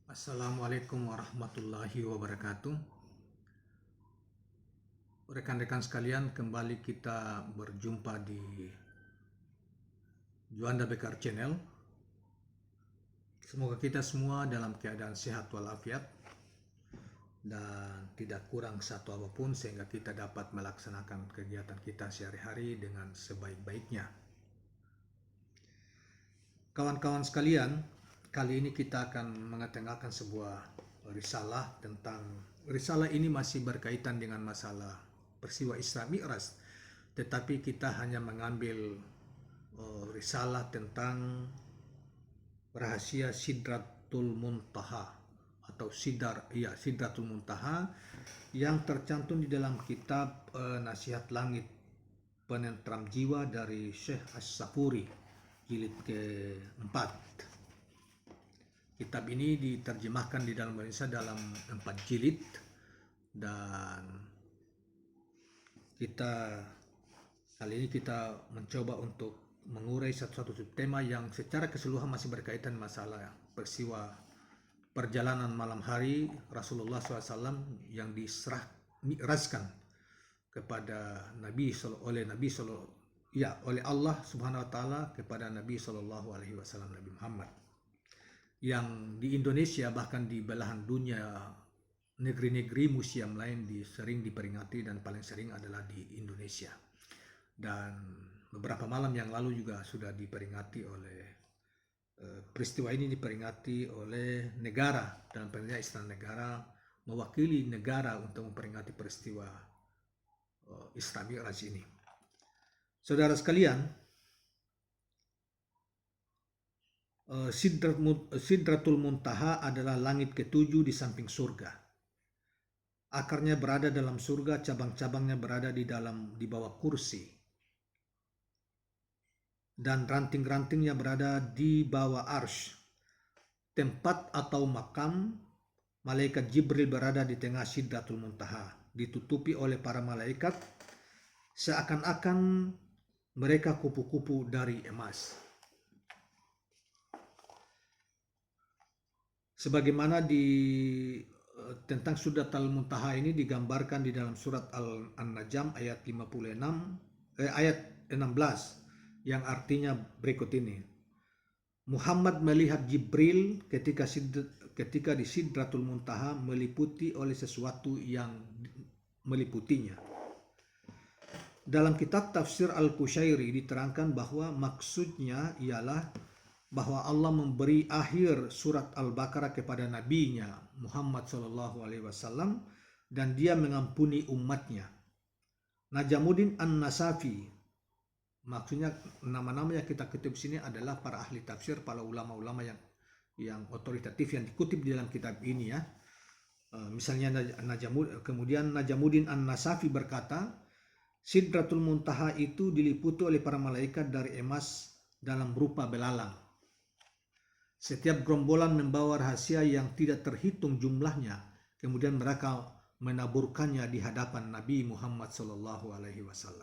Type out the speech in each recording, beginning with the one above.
Assalamualaikum warahmatullahi wabarakatuh. Rekan-rekan sekalian, kembali kita berjumpa di Juanda Bekar Channel. Semoga kita semua dalam keadaan sehat walafiat dan tidak kurang satu apapun sehingga kita dapat melaksanakan kegiatan kita sehari-hari dengan sebaik-baiknya. Kawan-kawan sekalian, kali ini kita akan mengetengahkan sebuah risalah ini masih berkaitan dengan masalah peristiwa Isra Mi'raj, tetapi kita hanya mengambil risalah tentang rahasia Sidratul Muntaha atau Sidratul Muntaha yang tercantum di dalam kitab Nasihat Langit Penentram Jiwa dari Syekh As-Safuri jilid ke-4. Kitab ini diterjemahkan di dalam bahasa Indonesia dalam 4 jilid, dan kali ini kita mencoba untuk mengurai satu-satu tema yang secara keseluruhan masih berkaitan masalah peristiwa perjalanan malam hari Rasulullah SAW yang mi'rajkan kepada oleh Allah Subhanahu wa taala kepada Nabi Sallallahu alaihi wasallam, Nabi Muhammad, yang di Indonesia bahkan di belahan dunia negeri-negeri museum lain sering diperingati, dan paling sering adalah di Indonesia. Dan beberapa malam yang lalu juga sudah diperingati peristiwa ini diperingati oleh negara, dalam pengertian Istana Negara mewakili negara untuk memperingati peristiwa Isra Mi'raj ini. Saudara sekalian, Sidratul Muntaha adalah langit ketujuh di samping surga. Akarnya berada dalam surga, cabang-cabangnya berada di bawah kursi, dan ranting-rantingnya berada di bawah arsy. Tempat atau makam malaikat Jibril berada di tengah Sidratul Muntaha, ditutupi oleh para malaikat seakan-akan mereka kupu-kupu dari emas. Sebagaimana tentang Sidratul Muntaha ini digambarkan di dalam surat An-Najm ayat 16 yang artinya berikut ini. Muhammad melihat Jibril ketika di Sidratul Muntaha meliputi oleh sesuatu yang meliputinya. Dalam kitab tafsir Al-Qushairi diterangkan bahwa maksudnya ialah bahwa Allah memberi akhir surat Al-Baqarah kepada nabinya Muhammad SAW, dan dia mengampuni umatnya. Najamuddin An-Nasafi, maksudnya nama-nama yang kita kutip sini adalah para ahli tafsir, para ulama-ulama yang otoritatif yang dikutip di dalam kitab ini ya. Misalnya kemudian Najamuddin An-Nasafi berkata, Sidratul Muntaha itu diliputi oleh para malaikat dari emas dalam berupa belalang. Setiap gerombolan membawa rahasia yang tidak terhitung jumlahnya, kemudian mereka menaburkannya di hadapan Nabi Muhammad SAW.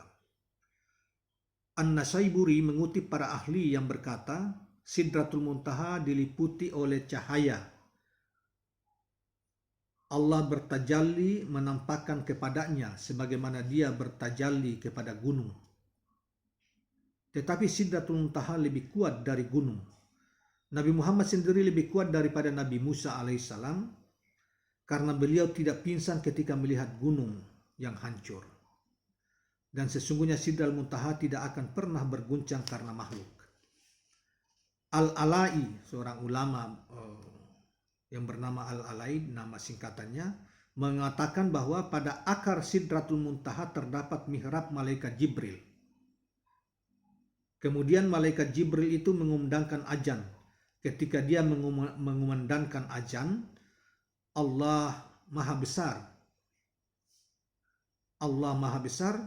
An-Nasaiburi mengutip para ahli yang berkata, Sidratul Muntaha diliputi oleh cahaya. Allah bertajalli menampakkan kepadanya sebagaimana dia bertajalli kepada gunung. Tetapi Sidratul Muntaha lebih kuat dari gunung. Nabi Muhammad sendiri lebih kuat daripada Nabi Musa alaihissalam karena beliau tidak pingsan ketika melihat gunung yang hancur. Dan sesungguhnya Sidratul Muntaha tidak akan pernah berguncang karena makhluk. Al-Alai, seorang ulama yang bernama Al-Alai, nama singkatannya, mengatakan bahwa pada akar Sidratul Muntaha terdapat mihrab malaikat Jibril. Kemudian malaikat Jibril itu mengumandangkan azan. Ketika dia mengumandangkan azan, Allah Maha Besar. Allah Maha Besar,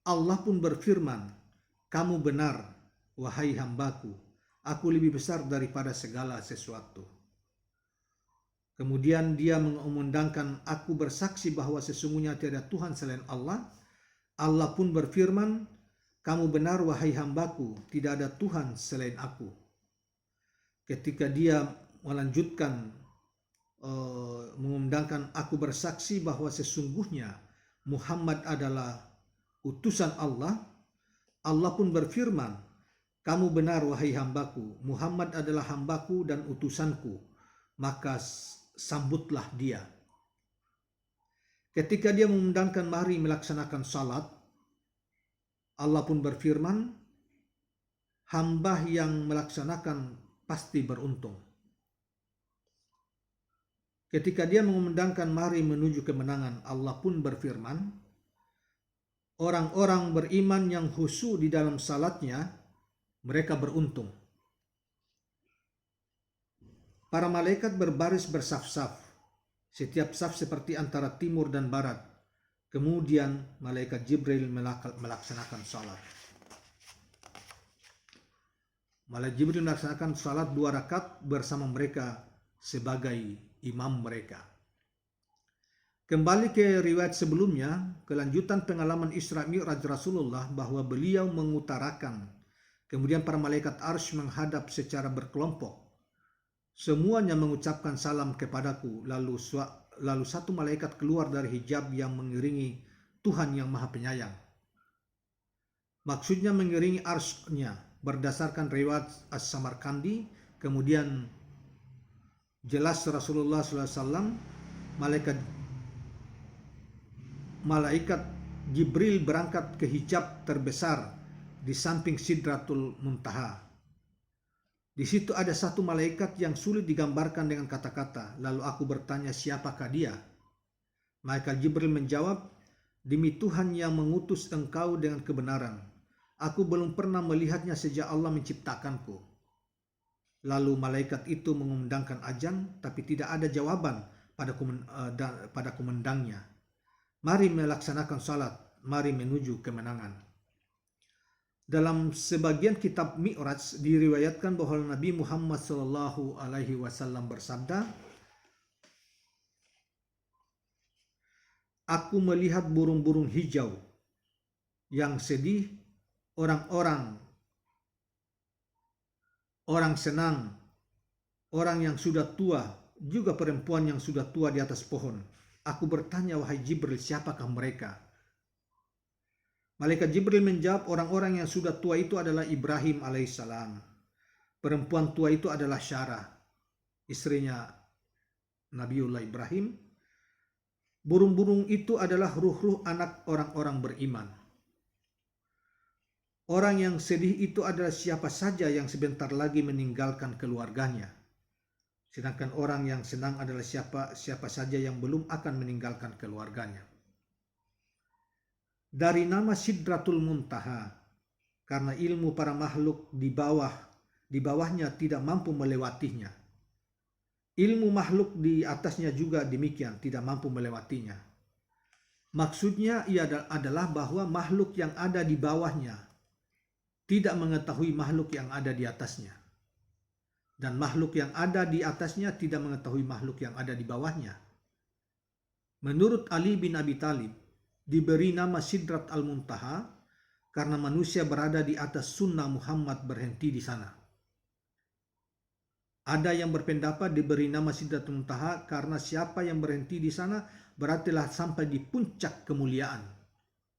Allah pun berfirman, kamu benar, wahai hambaku, aku lebih besar daripada segala sesuatu. Kemudian dia mengumandangkan, aku bersaksi bahwa sesungguhnya tiada Tuhan selain Allah. Allah pun berfirman, kamu benar wahai hambaku, tidak ada Tuhan selain aku. Ketika dia melanjutkan mengumandangkan, aku bersaksi bahwa sesungguhnya Muhammad adalah utusan Allah. Allah pun berfirman, kamu benar wahai hambaku, Muhammad adalah hambaku dan utusanku, maka sambutlah dia. Ketika dia mengumandangkan mari melaksanakan salat, Allah pun berfirman, hamba yang melaksanakan pasti beruntung. Ketika dia mengumandangkan mari menuju kemenangan, Allah pun berfirman, orang-orang beriman yang khusyuk di dalam salatnya, mereka beruntung. Para malaikat berbaris bersaf-saf, setiap saf seperti antara timur dan barat. Kemudian malaikat Jibril melaksanakan salat. Malaikat Jibril melaksanakan salat 2 rakaat bersama mereka sebagai imam mereka. Kembali ke riwayat sebelumnya, kelanjutan pengalaman Isra Mi'raj Rasulullah bahwa beliau mengutarakan, kemudian para malaikat arsy menghadap secara berkelompok. Semuanya mengucapkan salam kepadaku, lalu satu malaikat keluar dari hijab yang mengiringi Tuhan yang Maha Penyayang. Maksudnya mengiringi arsy-Nya berdasarkan riwayat As-Samarkandi. Kemudian jelas Rasulullah SAW, malaikat Jibril berangkat ke hijab terbesar di samping Sidratul Muntaha. Di situ ada satu malaikat yang sulit digambarkan dengan kata-kata. Lalu aku bertanya, siapakah dia? Malaikat Jibril menjawab, demi Tuhan yang mengutus engkau dengan kebenaran. Aku belum pernah melihatnya sejak Allah menciptakanku. Lalu malaikat itu mengumandangkan azan, tapi tidak ada jawaban pada kumandangnya. Mari melaksanakan salat, mari menuju kemenangan. Dalam sebagian kitab Mi'raj diriwayatkan bahwa Nabi Muhammad SAW bersabda, aku melihat burung-burung hijau yang sedih, orang senang, orang yang sudah tua, juga perempuan yang sudah tua di atas pohon. Aku bertanya, wahai Jibril, siapakah mereka? Malaikat Jibril menjawab, orang-orang yang sudah tua itu adalah Ibrahim alaihissalam. Perempuan tua itu adalah Syarah, istrinya Nabiullah Ibrahim. Burung-burung itu adalah ruh-ruh anak orang-orang beriman. Orang yang sedih itu adalah siapa saja yang sebentar lagi meninggalkan keluarganya. Sedangkan orang yang senang adalah siapa saja yang belum akan meninggalkan keluarganya. Dari nama Sidratul Muntaha, karena ilmu para makhluk di bawahnya tidak mampu melewatinya. Ilmu makhluk di atasnya juga demikian, tidak mampu melewatinya. Maksudnya ia adalah bahwa makhluk yang ada di bawahnya tidak mengetahui makhluk yang ada di atasnya. Dan makhluk yang ada di atasnya tidak mengetahui makhluk yang ada di bawahnya. Menurut Ali bin Abi Thalib, diberi nama Sidrat al-Muntaha karena manusia berada di atas sunnah Muhammad berhenti di sana. Ada yang berpendapat diberi nama Sidratul Muntaha karena siapa yang berhenti di sana berarti telah sampai di puncak kemuliaan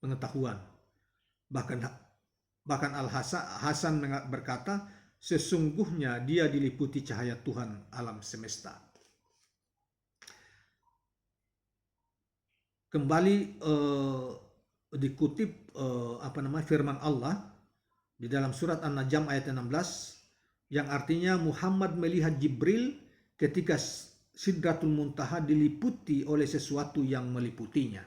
pengetahuan. Bahkan Al-Hasan berkata, sesungguhnya dia diliputi cahaya Tuhan alam semesta. Kembali dikutip firman Allah di dalam surat An-Najm ayat 16 yang artinya Muhammad melihat Jibril ketika Sidratul Muntaha diliputi oleh sesuatu yang meliputinya.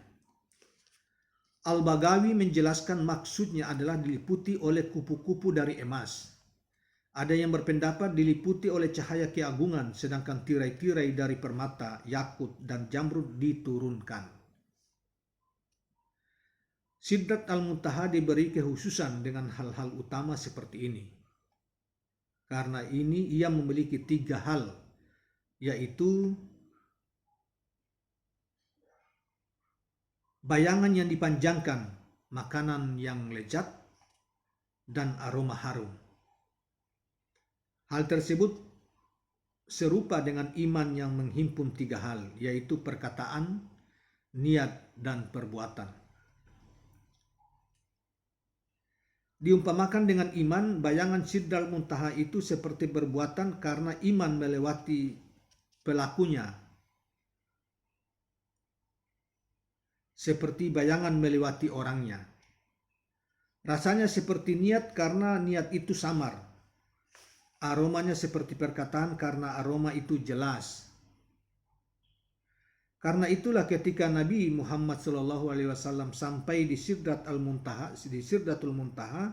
Al-Baghawi menjelaskan maksudnya adalah diliputi oleh kupu-kupu dari emas. Ada yang berpendapat diliputi oleh cahaya keagungan, sedangkan tirai-tirai dari permata, yakut, dan jamrud diturunkan. Sidrat al-Muntaha diberi kekhususan dengan hal-hal utama seperti ini. Karena ini ia memiliki 3 hal, yaitu bayangan yang dipanjangkan, makanan yang lezat, dan aroma harum. Hal tersebut serupa dengan iman yang menghimpun 3 hal, yaitu perkataan, niat, dan perbuatan. Diumpamakan dengan iman, bayangan Sidral Muntaha itu seperti perbuatan karena iman melewati pelakunya, seperti bayangan melewati orangnya. Rasanya seperti niat karena niat itu samar. Aromanya seperti perkataan karena aroma itu jelas. Karena itulah ketika Nabi Muhammad SAW sampai di Sidratul Muntaha,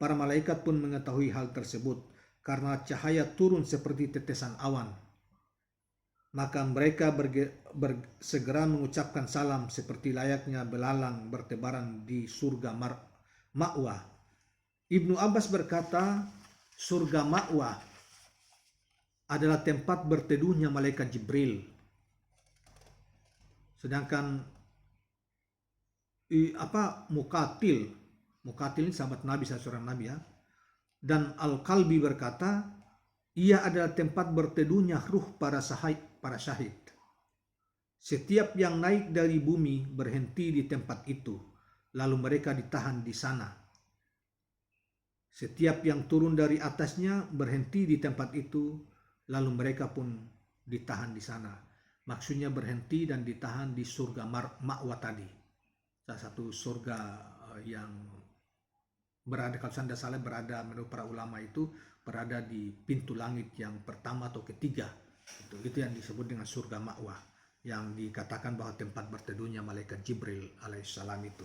para malaikat pun mengetahui hal tersebut karena cahaya turun seperti tetesan awan. Maka mereka segera mengucapkan salam seperti layaknya belalang bertebaran di surga Ma'wah. Ibnu Abbas berkata, surga Ma'wah adalah tempat berteduhnya malaikat Jibril. Sedangkan Muqatil ini sahabat Nabi, seorang Nabi ya. Dan Al-Kalbi berkata, ia adalah tempat berteduhnya ruh para syahid. Setiap yang naik dari bumi berhenti di tempat itu, lalu mereka ditahan di sana. Setiap yang turun dari atasnya berhenti di tempat itu, lalu mereka pun ditahan di sana. Maksudnya berhenti dan ditahan di surga Ma'wah tadi. Salah satu surga yang berada, kalau saya tidak salah, berada menurut para ulama itu berada di pintu langit yang pertama atau ketiga. Itu yang disebut dengan surga Ma'wah, yang dikatakan bahwa tempat berteduhnya malaikat Jibril alaihissalam itu.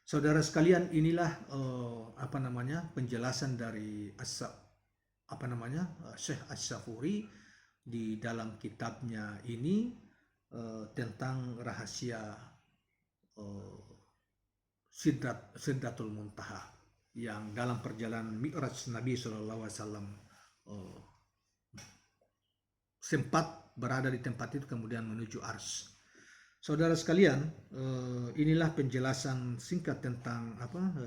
Saudara sekalian, inilah penjelasan dari Syekh Asy-Syafuri di dalam kitabnya ini tentang rahasia Sidratul Muntaha yang dalam perjalanan Mi'raj Nabi SAW sempat berada di tempat itu kemudian menuju Arsy. Saudara sekalian, inilah penjelasan singkat tentang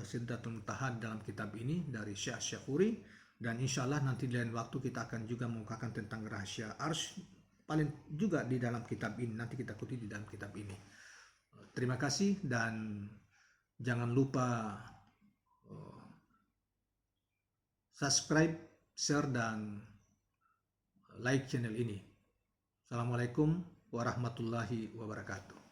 Sidratul Muntaha dalam kitab ini dari Syekh Asy-Syafuri, dan insya Allah nanti di lain waktu kita akan juga mengungkapkan tentang rahasia Arsy paling juga di dalam kitab ini. Nanti kita ikuti di dalam kitab ini. Terima kasih dan jangan lupa subscribe, share, dan like channel ini. Assalamualaikum warahmatullahi wabarakatuh.